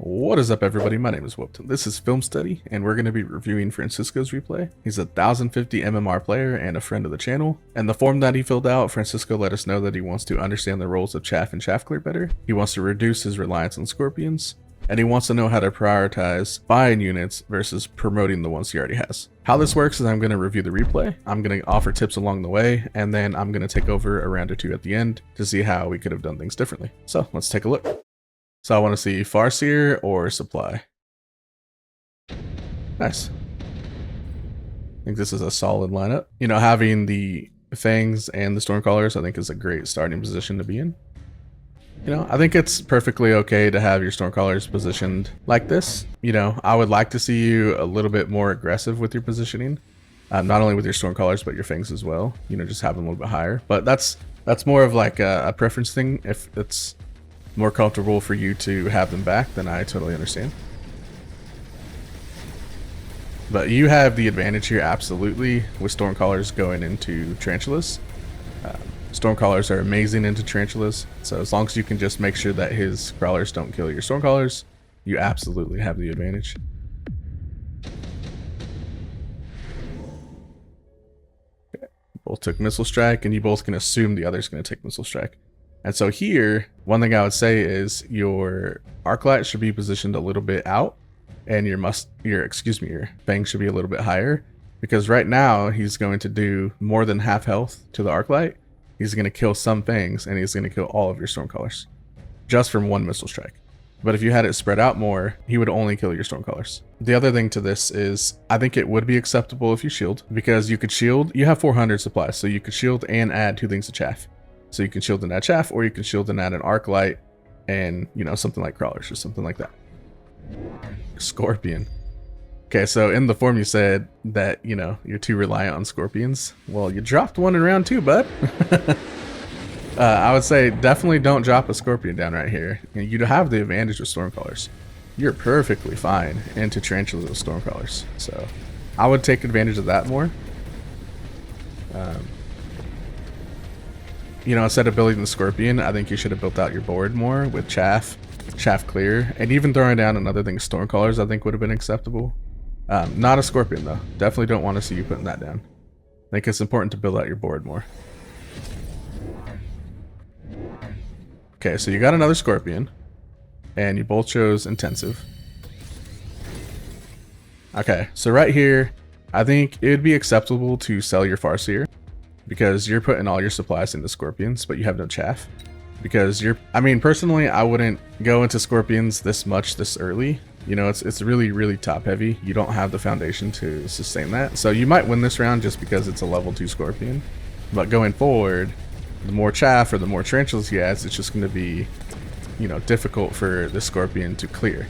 What is up, everybody? My name is Whoopton. This is Film Study, and we're going to be reviewing Francisco's replay. He's a 1050 MMR player and a friend of the channel. And the form that he filled out, Francisco let us know that he wants to understand the roles of Chaff and Chaff Clear better. He wants to reduce his reliance on Scorpions, and he wants to know how to prioritize buying units versus promoting the ones he already has. How this works is I'm going to review the replay, I'm going to offer tips along the way, and then I'm going to take over a round or two at the end to see how we could have done things differently. So let's take a look. So I want to see Farseer or Supply. Nice. I think this is a solid lineup. You know, having the Fangs and the Stormcallers I think is a great starting position to be in. You know, I think it's perfectly okay to have your Stormcallers positioned like this. You know, I would like to see you a little bit more aggressive with your positioning. Not only with your Stormcallers, but your Fangs as well. You know, just have them a little bit higher. But that's more of like a preference thing. If it's more comfortable for you to have them back, then I totally understand. But you have the advantage here, absolutely, with Stormcallers going into Tarantulas. Stormcallers are amazing into Tarantulas, so as long as you can just make sure that his Crawlers don't kill your Stormcallers, you absolutely have the advantage. Okay. Both took Missile Strike, and you both can assume the other's going to take Missile Strike. And so here, one thing I would say is your Arclight should be positioned a little bit out, and your Fang should be a little bit higher, because right now he's going to do more than half health to the Arclight. He's going to kill some Fangs, and he's going to kill all of your Stormcallers, just from one Missile Strike. But if you had it spread out more, he would only kill your Stormcallers. The other thing to this is, I think it would be acceptable if you shield, because you could shield, you have 400 supplies, so you could shield and add 2 things to Chaff. So you can shield and add Chaff, or you can shield and add an Arclight and, you know, something like Crawlers or something like that. Scorpion. Okay, so in the form you said that, you know, you're too reliant on Scorpions. Well, you dropped one in round 2, bud. I would say definitely don't drop a Scorpion down right here. You have the advantage with Stormcallers. You're perfectly fine into Tarantulas with Stormcallers. So I would take advantage of that more. You know, instead of building the Scorpion, I think you should have built out your board more with Chaff, Chaff Clear, and even throwing down another thing, Stormcallers, I think would have been acceptable. Not a Scorpion, though. Definitely don't want to see you putting that down. I think it's important to build out your board more. Okay, so you got another Scorpion, and you both chose Intensive. Okay, so right here, I think it would be acceptable to sell your Farseer, because you're putting all your supplies into Scorpions, but you have no Chaff. Because I mean, personally, I wouldn't go into Scorpions this much this early. You know, it's really, really top heavy. You don't have the foundation to sustain that. So you might win this round just because it's a level 2 Scorpion. But going forward, the more Chaff or the more Tarantulas he has, it's just going to be, you know, difficult for the Scorpion to clear.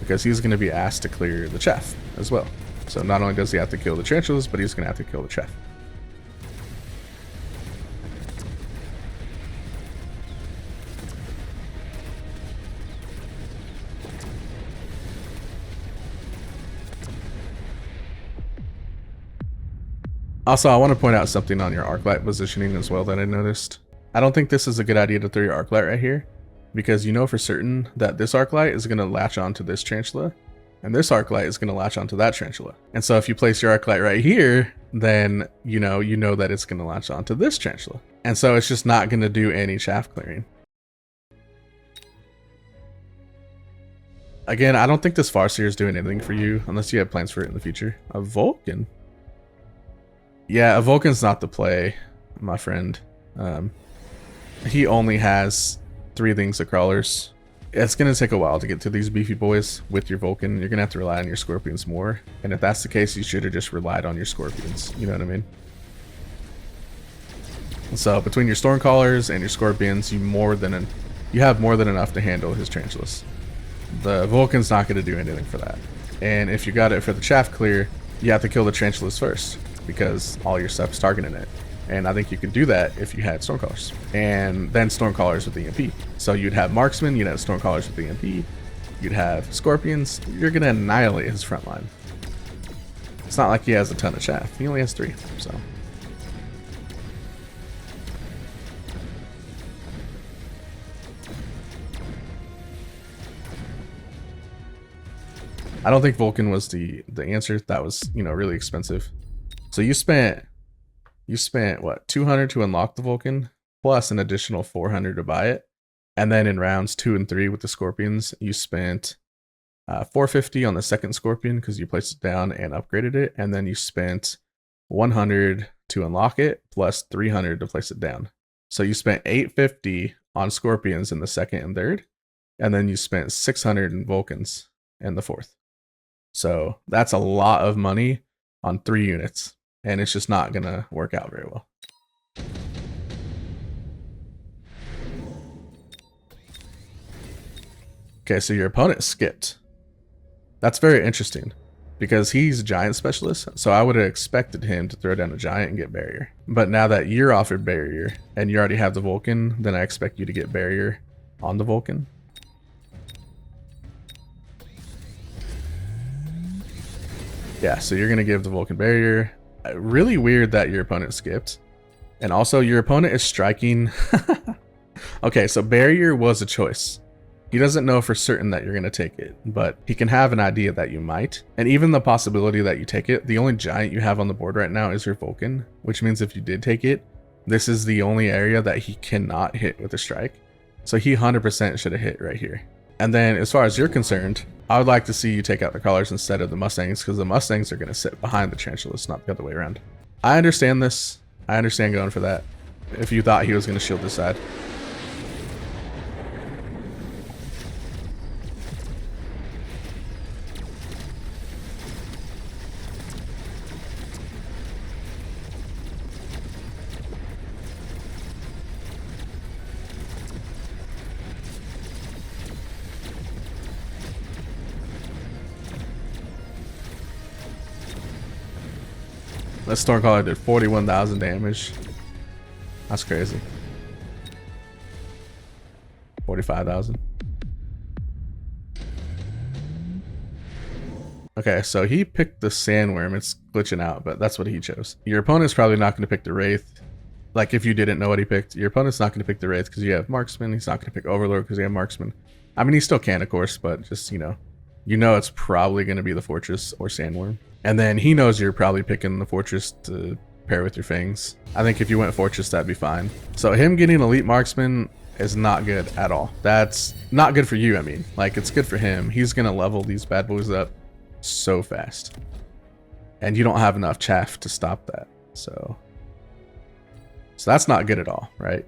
Because he's going to be asked to clear the Chaff as well. So not only does he have to kill the Tarantulas, but he's going to have to kill the Chaff. Also, I want to point out something on your Arclight positioning as well that I noticed. I don't think this is a good idea to throw your Arclight right here, because you know for certain that this Arclight is going to latch onto this Tarantula, and this Arclight is going to latch onto that Tarantula. And so if you place your Arclight right here, then you know that it's going to latch onto this Tarantula. And so it's just not going to do any Chaff clearing. Again, I don't think this Farseer is doing anything for you, unless you have plans for it in the future. A Vulcan? Yeah, a Vulcan's not the play, my friend. He only has 3 things of Crawlers. It's going to take a while to get to these beefy boys with your Vulcan. You're going to have to rely on your Scorpions more. And if that's the case, you should have just relied on your Scorpions. You know what I mean? So between your Stormcallers and your Scorpions, you have more than enough to handle his Tarantulas. The Vulcan's not going to do anything for that. And if you got it for the Chaff Clear, you have to kill the Tarantulas first, because all your stuff's targeting it. And I think you could do that if you had Stormcallers. And then Stormcallers with EMP. So you'd have Marksman, you'd have Stormcallers with EMP, you'd have Scorpions. You're going to annihilate his front line. It's not like he has a ton of Chaff. He only has 3, so. I don't think Vulcan was the answer. That was, you know, really expensive. So you spent what, 200 to unlock the Vulcan, plus an additional 400 to buy it. And then in rounds 2 and 3 with the Scorpions, you spent 450 on the second Scorpion because you placed it down and upgraded it, and then you spent 100 to unlock it plus 300 to place it down. So you spent 850 on Scorpions in the second and third, and then you spent 600 in Vulcans in the fourth. So that's a lot of money on 3 units, and it's just not gonna work out very well. Okay, so your opponent skipped. That's very interesting because he's a giant specialist, so I would have expected him to throw down a giant and get barrier. But now that you're offered barrier and you already have the Vulcan, then I expect you to get barrier on the Vulcan. Yeah, so you're gonna give the Vulcan barrier. Really weird that your opponent skipped. And also your opponent is striking. Okay, so barrier was a choice. He doesn't know for certain that you're going to take it, but he can have an idea that you might. And even the possibility that you take it, the only giant you have on the board right now is your Vulcan, which means if you did take it, this is the only area that he cannot hit with a strike. So he 100% should have hit right here. And then as far as you're concerned, I would like to see you take out the Crawlers instead of the Mustangs, because the Mustangs are going to sit behind the Tarantulas, not the other way around. I understand this. I understand going for that. If you thought he was going to shield this side. That Stormcaller did 41,000 damage. That's crazy. 45,000. Okay, so he picked the Sandworm. It's glitching out, but that's what he chose. Your opponent's probably not going to pick the Wraith. Like, if you didn't know what he picked, your opponent's not going to pick the Wraith because you have Marksman. He's not going to pick Overlord because you have Marksman. I mean, he still can, of course, but just, you know it's probably going to be the Fortress or Sandworm. And then he knows you're probably picking the Fortress to pair with your Fangs. I think if you went Fortress, that'd be fine. So him getting Elite Marksman is not good at all. That's not good for you, I mean. Like, it's good for him. He's going to level these bad boys up so fast. And you don't have enough chaff to stop that. So that's not good at all, right?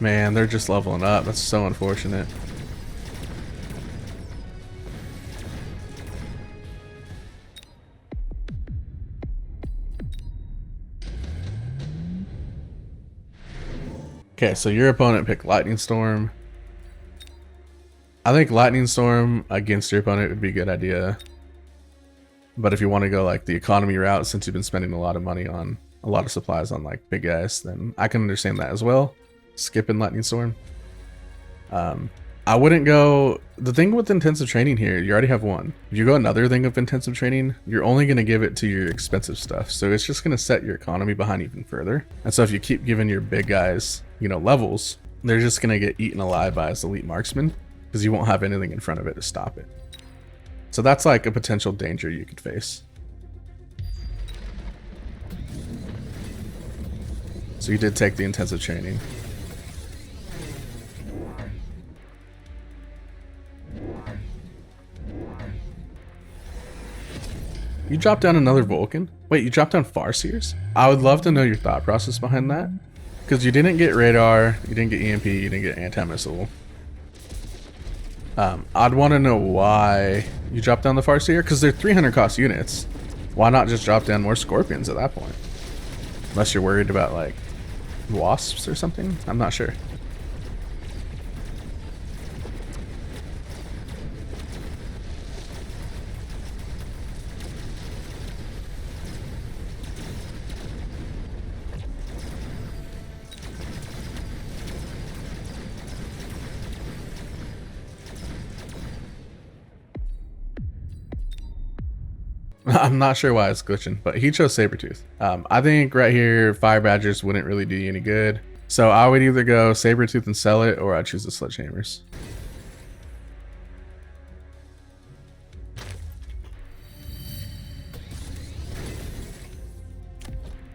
Man, they're just leveling up. That's so unfortunate. Okay, so your opponent picked Lightning Storm. I think Lightning Storm against your opponent would be a good idea. But if you want to go like the economy route, since you've been spending a lot of money on a lot of supplies on like big guys, then I can understand that as well. Skipping Lightning Storm. I wouldn't go. The thing with intensive training here, you already have one. If you go another thing of intensive training, you're only going to give it to your expensive stuff. So it's just going to set your economy behind even further. And so if you keep giving your big guys, levels, they're just going to get eaten alive by his elite marksman because you won't have anything in front of it to stop it. So that's like a potential danger you could face. So you did take the intensive training. You dropped down another Vulcan? Wait, you dropped down Farseers? I would love to know your thought process behind that. Because you didn't get radar, you didn't get EMP, you didn't get anti-missile. I'd want to know why you dropped down the Farseer, because they're 300 cost units. Why not just drop down more Scorpions at that point? Unless you're worried about like wasps or something? I'm not sure. I'm not sure why it's glitching, but he chose Sabretooth. I think right here, Fire Badgers wouldn't really do you any good. So I would either go Sabretooth and sell it, or I'd choose the Sledgehammers.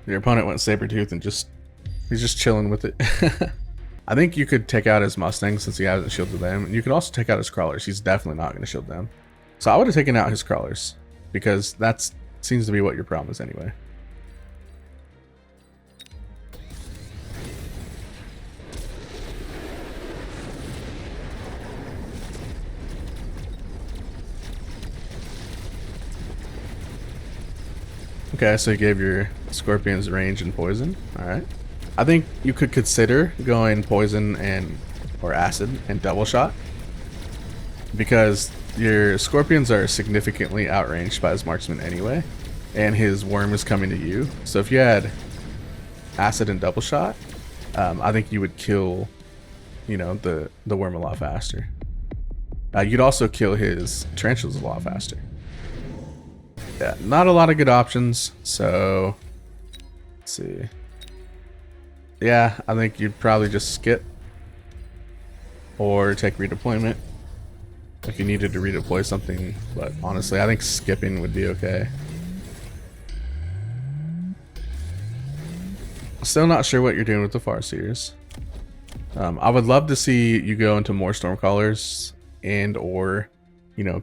Your opponent went Sabretooth and he's just chilling with it. I think you could take out his Mustang since he hasn't shielded them. And you could also take out his Crawlers. He's definitely not going to shield them. So I would have taken out his Crawlers, because that seems to be what your problem is anyway. Okay, so you gave your Scorpions range and poison. Alright. I think you could consider going poison or acid and double shot, because your Scorpions are significantly outranged by his marksman anyway, and his worm is coming to you. So if you had acid and double shot, I think you would kill, the worm a lot faster. You'd also kill his tarantulas a lot faster. Yeah, not a lot of good options, so let's see. Yeah, I think you'd probably just skip or take redeployment if you needed to redeploy something, but honestly I think skipping would be okay. Still not sure what you're doing with the Farseers. I would love to see you go into more Stormcallers or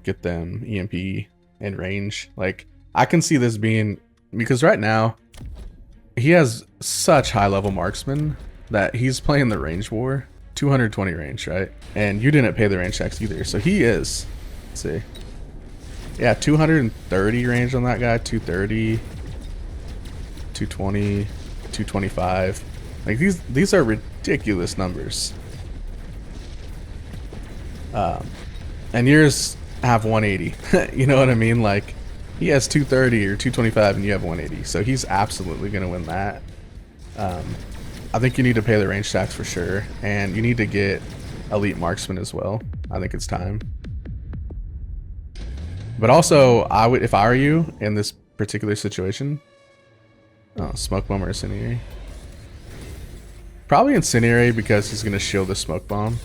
get them EMP and range. Like, I can see this being, because right now he has such high level marksman that he's playing the range war. 220 range, right? And you didn't pay the range tax either, so he is, let's see, yeah, 230 range on that guy, 230, 220, 225. Like, these are ridiculous numbers. And yours have 180. You know what I mean? Like, he has 230 or 225 and you have 180, so he's absolutely gonna win that. I think you need to pay the range tax for sure, and you need to get elite marksman as well. I think it's time. But also, I would, if I were you in this particular situation, smoke bomb or incendiary. Probably incendiary, because he's gonna shield the smoke bomb.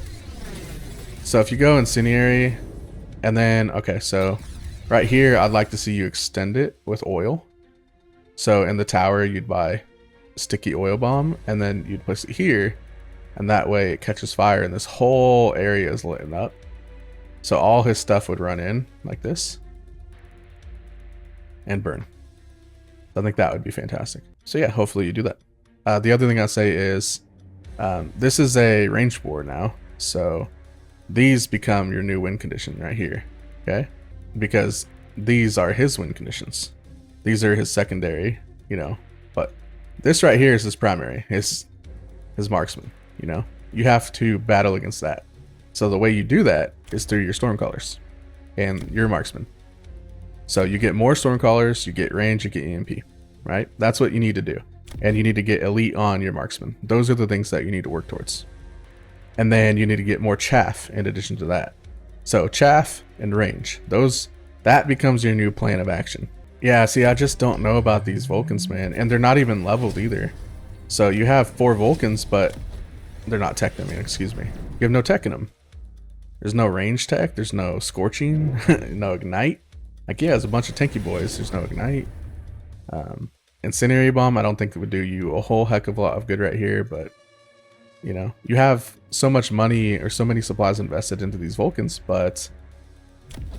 So if you go incendiary, and then, okay, so right here, I'd like to see you extend it with oil. So in the tower, you'd buy sticky oil bomb, and then you'd place it here, and that way it catches fire, and this whole area is lit up. So all his stuff would run in like this and burn. I think that would be fantastic. So yeah, hopefully you do that. The other thing I'll say is, this is a range war now, so these become your new win condition right here, okay? Because these are his win conditions. These are his secondary, but this right here is his primary, his marksman, You have to battle against that. So the way you do that is through your Stormcallers and your marksman. So you get more Stormcallers, you get range, you get EMP, right? That's what you need to do. And you need to get elite on your marksman. Those are the things that you need to work towards. And then you need to get more chaff in addition to that. So chaff and range, that becomes your new plan of action. Yeah, see, I just don't know about these Vulcans, man. And they're not even leveled either. So you have 4 Vulcans, but they're not tech, excuse me. You have no tech in them. There's no range tech, there's no scorching, no ignite. Like, yeah, there's a bunch of tanky boys, there's no ignite. Incendiary bomb, I don't think it would do you a whole heck of a lot of good right here, but you have so much money or so many supplies invested into these Vulcans, but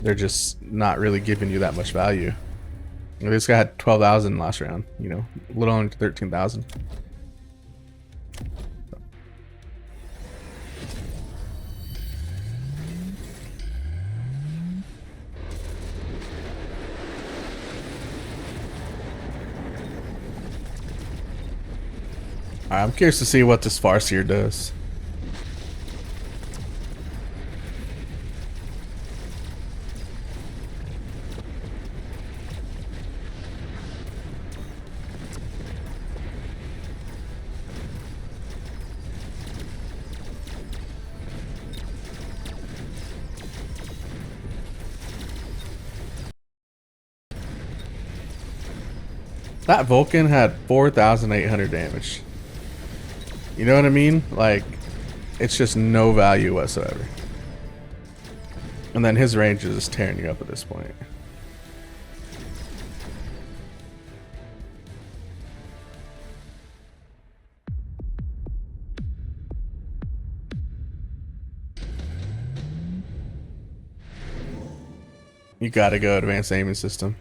they're just not really giving you that much value. This guy had 12,000 last round, a little under 13,000. Alright, I'm curious to see what this Farseer does. That Vulcan had 4,800 damage. You know what I mean? Like, it's just no value whatsoever. And then his range is tearing you up at this point. You gotta go advanced aiming system.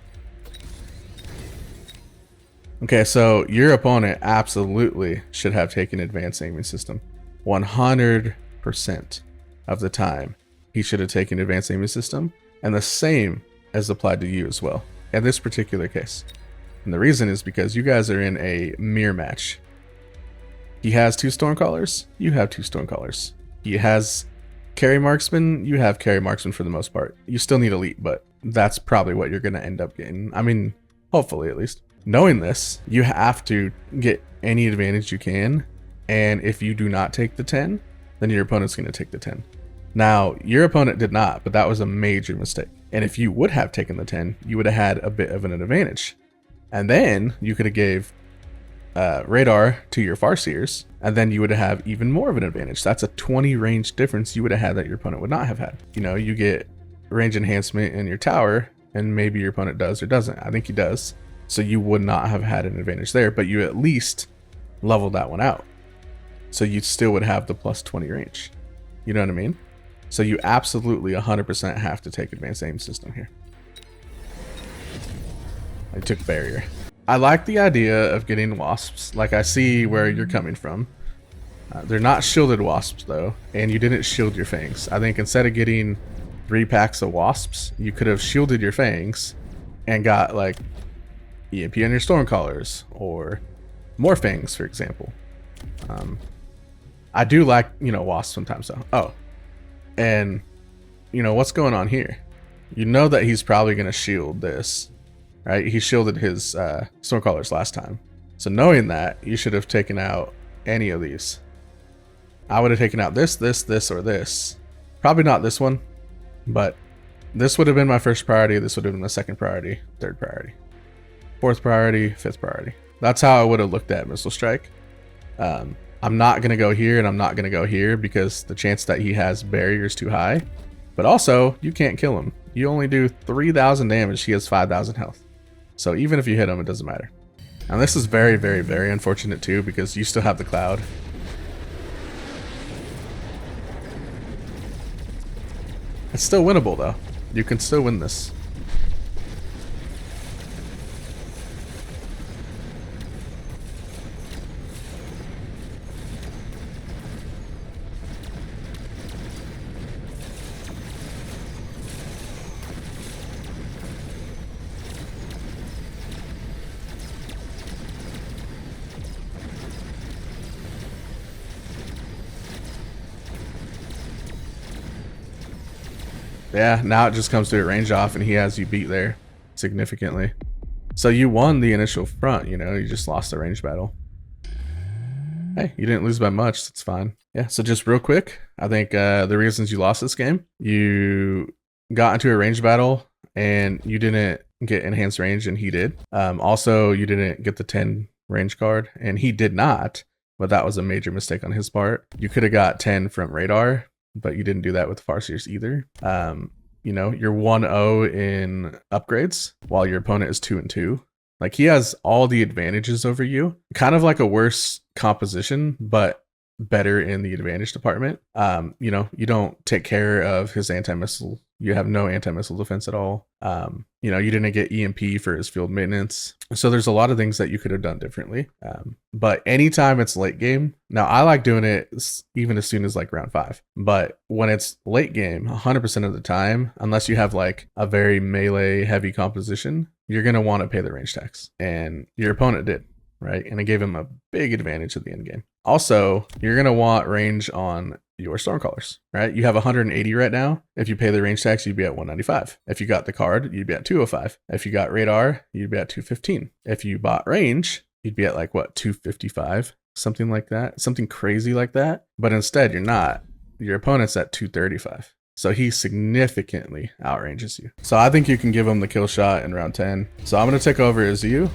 Okay, so your opponent absolutely should have taken advanced aiming system. 100% of the time, he should have taken advanced aiming system, and the same as applied to you as well, in this particular case. And the reason is because you guys are in a mirror match. He has 2 Stormcallers, you have 2 Stormcallers. He has carry marksman, you have carry marksman for the most part. You still need elite, but that's probably what you're going to end up getting. I mean, hopefully at least. Knowing this, you have to get any advantage you can, and if you do not take the 10, then your opponent's going to take the 10. Now, your opponent did not, but that was a major mistake. And if you would have taken the 10, you would have had a bit of an advantage. And then you could have gave radar to your Farseers, and then you would have even more of an advantage. That's a 20 range difference you would have had that your opponent would not have had. You know, you get range enhancement in your tower, and maybe your opponent does or doesn't. I think he does. So you would not have had an advantage there, but you at least leveled that one out. So you still would have the plus 20 range. You know what I mean? So you absolutely 100% have to take advanced aim system here. I took barrier. I like the idea of getting wasps. Like, I see where you're coming from. They're not shielded wasps though, and you didn't shield your fangs. I think instead of getting 3 packs of wasps, you could have shielded your fangs and got like EMP on your Stormcallers or more fangs, for example. I do like, you know, wasps sometimes though. Oh, and you know what's going on here? You know that he's probably going to shield this, right? He shielded his Stormcallers last time. So knowing that, you should have taken out any of these. I would have taken out this, or this. Probably not this one, but this would have been my first priority. This would have been my second priority, third priority, fourth priority, fifth priority. That's how I would have looked at Missile Strike. I'm not going to go here and I'm not going to go here because the chance that he has barrier is too high. But also, you can't kill him. You only do 3,000 damage. He has 5,000 health. So even if you hit him, it doesn't matter. And this is very, very, very unfortunate too because you still have the cloud. It's still winnable though. You can still win this. Yeah, now it just comes to a range off and he has you beat there significantly. So you won the initial front, you know, you just lost the range battle. Hey, you didn't lose by much, that's fine. Yeah, so just real quick, I think the reasons you lost this game, you got into a range battle and you didn't get enhanced range and he did. Also, you didn't get the 10 range card and he did not, but that was a major mistake on his part. You could have got 10 from radar, but you didn't do that with Farseers either. You know, you're 1-0 in upgrades while your opponent is 2-2. Like, he has all the advantages over you. Kind of like a worse composition, but better in the advantage department. You know, you don't take care of his anti-missile. You have no anti-missile defense at all. You know, you didn't get EMP for his field maintenance. So there's a lot of things that you could have done differently. But anytime it's late game, now I like doing it even as soon as like round 5. But when it's late game, 100% of the time, unless you have like a very melee heavy composition, you're going to want to pay the range tax. And your opponent did, right? And it gave him a big advantage at the end game. Also, you're going to want range on your Stormcallers, right? You have 180 right now. If you pay the range tax, you'd be at 195. If you got the card, you'd be at 205. If you got radar, you'd be at 215. If you bought range, you'd be at like what, 255, something like that, something crazy like that. But instead, you're not. Your opponent's at 235. So he significantly outranges you. So I think you can give him the kill shot in round 10. So I'm going to take over as you.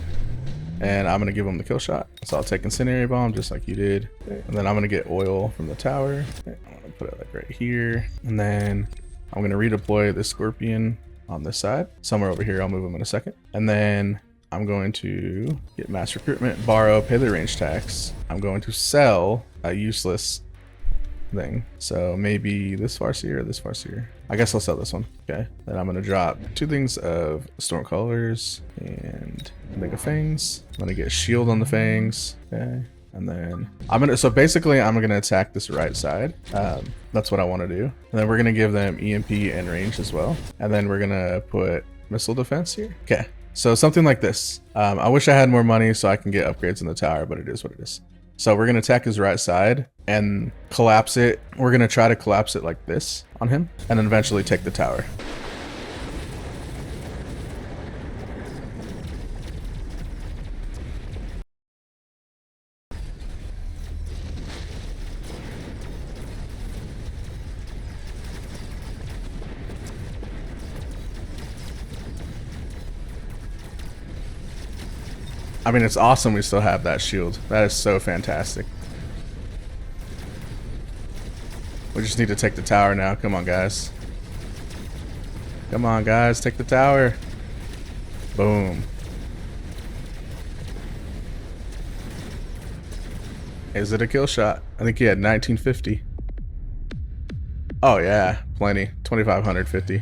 and I'm gonna give him the kill shot. So I'll take incendiary bomb just like you did, and then I'm gonna get oil from the tower. I'm gonna put it like right here, and then I'm gonna redeploy the scorpion on this side somewhere over here. I'll move him in a second, and then I'm going to get mass recruitment, borrow, pay the range tax. I'm going to sell a useless thing, so maybe this Farseer or this Farseer. I guess I'll sell this one. Okay, then I'm gonna drop 2 things of storm colors and mega fangs. I'm gonna get shield on the fangs. Okay, and then so basically I'm gonna attack this right side. That's what I want to do, and then we're gonna give them EMP and range as well, and then we're gonna put missile defense here. Okay, so something like this. I wish I had more money so I can get upgrades in the tower, but it is what it is. So we're gonna attack his right side and collapse it. We're gonna try to collapse it like this on him, and then eventually take the tower. I mean, it's awesome we still have that shield. That is so fantastic. We just need to take the tower now. Come on, guys. Come on, guys. Take the tower. Boom. Is it a kill shot? I think he had 1950. Oh, yeah. Plenty. 2550.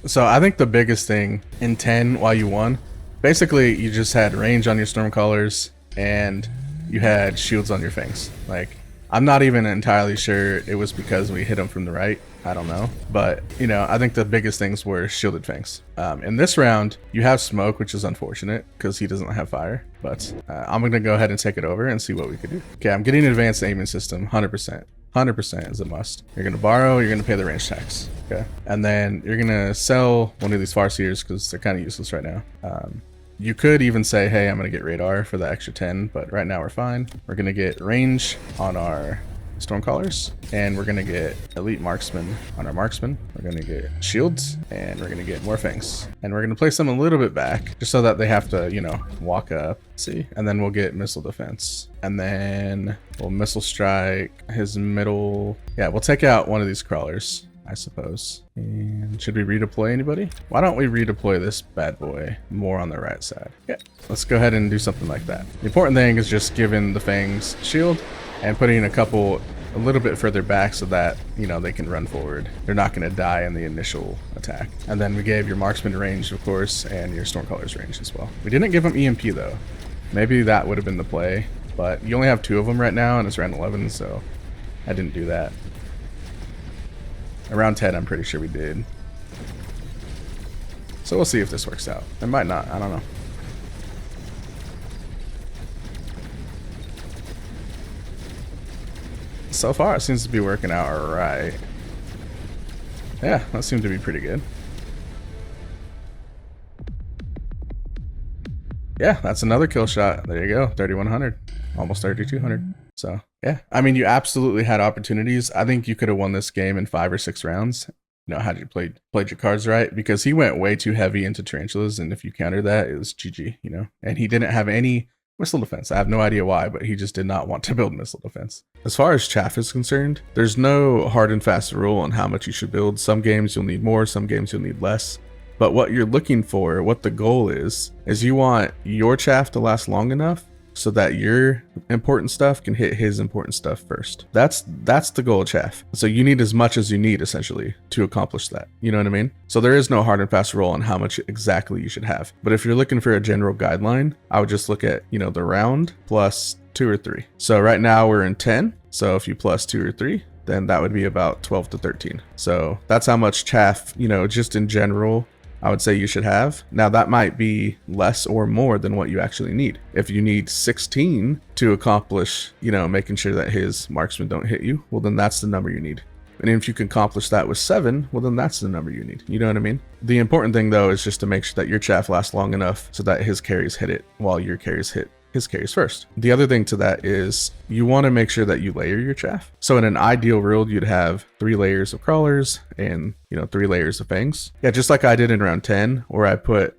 So I think the biggest thing in 10 while you won, basically you just had range on your storm colors and you had shields on your fangs. Like, I'm not even entirely sure it was because we hit him from the right. I don't know. But, you know, I think the biggest things were shielded fangs. In this round, you have smoke, which is unfortunate because he doesn't have fire. But I'm going to go ahead and take it over and see what we could do. Okay, I'm getting an advanced aiming system, 100%. 100% is a must. You're going to borrow, you're going to pay the range tax. Okay. And then you're going to sell one of these Farseers because they're kind of useless right now. You could even say, hey, I'm going to get radar for the extra 10, but right now we're fine. We're going to get range on our Stormcallers, and we're going to get elite marksman on our marksman. We're going to get shields, and we're going to get more fangs. And we're going to place them a little bit back, just so that they have to, you know, walk up. See? And then we'll get missile defense. And then we'll missile strike his middle. Yeah, we'll take out one of these crawlers, I suppose. And should we redeploy anybody? Why don't we redeploy this bad boy more on the right side? Okay, let's go ahead and do something like that. The important thing is just giving the fangs shield and putting a little bit further back so that, you know, they can run forward. They're not going to die in the initial attack. And then we gave your marksman range, of course, and your stormcallers range as well. We didn't give them EMP though. Maybe that would have been the play, but you only have 2 of them right now and it's round 11, so I didn't do that. Around 10, I'm pretty sure we did. So we'll see if this works out. It might not, I don't know. So far, it seems to be working out alright. Yeah, that seemed to be pretty good. Yeah, that's another kill shot. There you go, 3,100. Almost 3,200. So, yeah. I mean, you absolutely had opportunities. I think you could have won this game in 5 or 6 rounds. You know, had you played your cards right, because he went way too heavy into tarantulas, and if you counter that, it was GG, you know? And he didn't have any missile defense. I have no idea why, but he just did not want to build missile defense. As far as Chaff is concerned, there's no hard and fast rule on how much you should build. Some games you'll need more, some games you'll need less. But what you're looking for, what the goal is you want your Chaff to last long enough so that your important stuff can hit his important stuff first. That's the goal of Chaff. So you need as much as you need, essentially, to accomplish that. You know what I mean? So there is no hard and fast rule on how much exactly you should have. But if you're looking for a general guideline, I would just look at, you know, the round plus 2 or 3. So right now we're in 10. So if you plus 2 or 3, then that would be about 12 to 13. So that's how much Chaff, you know, just in general, I would say you should have. Now that might be less or more than what you actually need. If you need 16 to accomplish, you know, making sure that his marksmen don't hit you, well then that's the number you need. And if you can accomplish that with 7, well then that's the number you need. You know what I mean? The important thing though is just to make sure that your Chaff lasts long enough so that his carries hit it while your carries hit his carries first. The other thing to that is you want to make sure that you layer your chaff. So in an ideal world, you'd have 3 layers of crawlers and, 3 layers of fangs. Yeah, just like I did in round 10, where I put,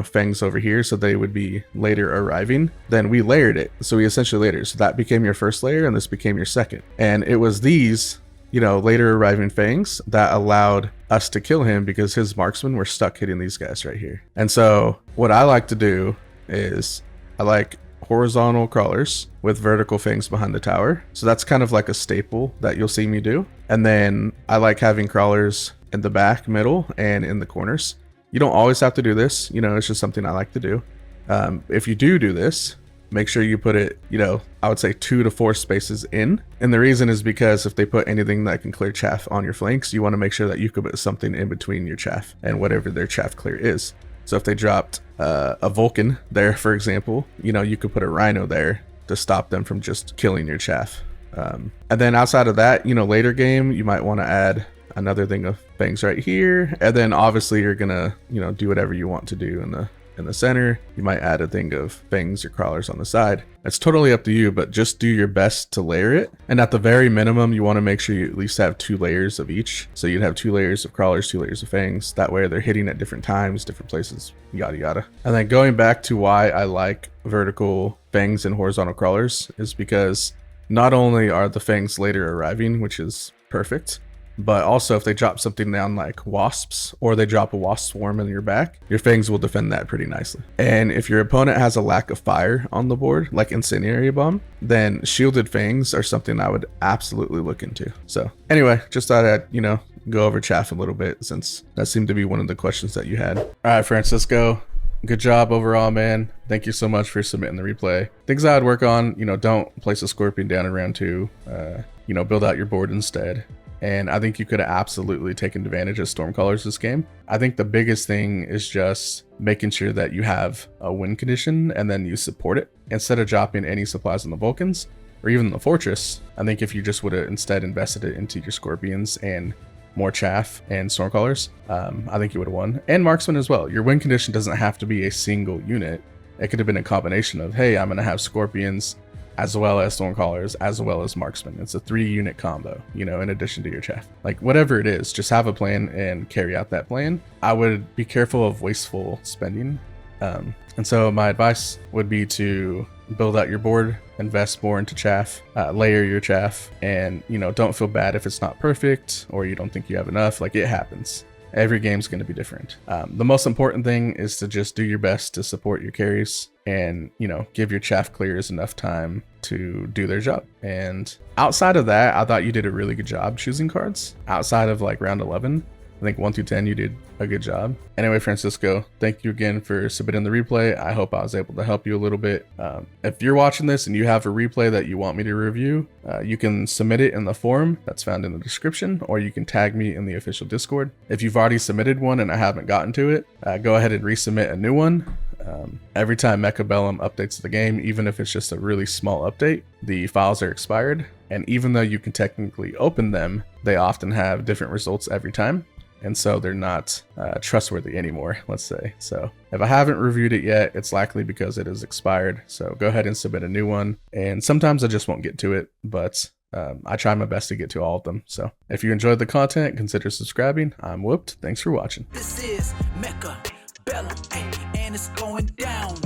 fangs over here so they would be later arriving. Then we layered it. So we essentially layered it. So that became your first layer and this became your second. And it was these, later arriving fangs that allowed us to kill him because his marksmen were stuck hitting these guys right here. And so what I like to do is I like horizontal crawlers with vertical fangs behind the tower. So that's kind of like a staple that you'll see me do. And then I like having crawlers in the back, middle, and in the corners. You don't always have to do this. It's just something I like to do. If you do this, make sure you put it, I would say 2 to 4 spaces in. And the reason is because if they put anything that can clear chaff on your flanks, you want to make sure that you could put something in between your chaff and whatever their chaff clear is. So if they dropped a Vulcan there, for example, you could put a Rhino there to stop them from just killing your chaff. And then outside of that, later game, you might want to add another thing of fangs right here. And then obviously you're gonna, do whatever you want to do in the center. You might add a thing of fangs or crawlers on the side. It's totally up to you, but just do your best to layer it. And at the very minimum, you want to make sure you at least have 2 layers of each. So you'd have 2 layers of crawlers, 2 layers of fangs. That way they're hitting at different times, different places, yada yada. And then going back to why I like vertical fangs and horizontal crawlers is because not only are the fangs later arriving, which is perfect, but also if they drop something down like wasps, or they drop a wasp swarm in your back, your fangs will defend that pretty nicely. And if your opponent has a lack of fire on the board, like incendiary bomb, then shielded fangs are something I would absolutely look into. So anyway, just thought I'd, go over chaff a little bit, since that seemed to be one of the questions that you had. All right, Francisco, good job overall, man. Thank you so much for submitting the replay. Things I would work on, don't place a scorpion down in round 2. Build out your board instead. And I think you could have absolutely taken advantage of Stormcallers this game. I think the biggest thing is just making sure that you have a win condition and then you support it instead of dropping any supplies on the Vulcans or even the Fortress. I think if you just would have instead invested it into your Scorpions and more Chaff and Stormcallers, I think you would have won. And Marksman as well. Your win condition doesn't have to be a single unit. It could have been a combination of, hey, I'm going to have Scorpions as well as Stormcallers, as well as Marksman. It's a 3-unit combo, in addition to your Chaff. Like, whatever it is, just have a plan and carry out that plan. I would be careful of wasteful spending. And so my advice would be to build out your board, invest more into Chaff, layer your Chaff, and, don't feel bad if it's not perfect or you don't think you have enough. Like, it happens. Every game's going to be different. The most important thing is to just do your best to support your carries and, give your chaff clears enough time to do their job. And outside of that, I thought you did a really good job choosing cards. Outside of like round 11, I think 1 through 10, you did a good job. Anyway, Francisco, thank you again for submitting the replay. I hope I was able to help you a little bit. If you're watching this and you have a replay that you want me to review, you can submit it in the forum that's found in the description, or you can tag me in the official Discord. If you've already submitted one and I haven't gotten to it, go ahead and resubmit a new one. Every time Mechabellum updates the game, even if it's just a really small update, the files are expired. And even though you can technically open them, they often have different results every time. And so they're not trustworthy anymore, let's say. So if I haven't reviewed it yet, it's likely because it is expired. So go ahead and submit a new one. And sometimes I just won't get to it, but I try my best to get to all of them. So if you enjoyed the content, consider subscribing. I'm Whooped. Thanks for watching. This is Mechabellum, and it's going down.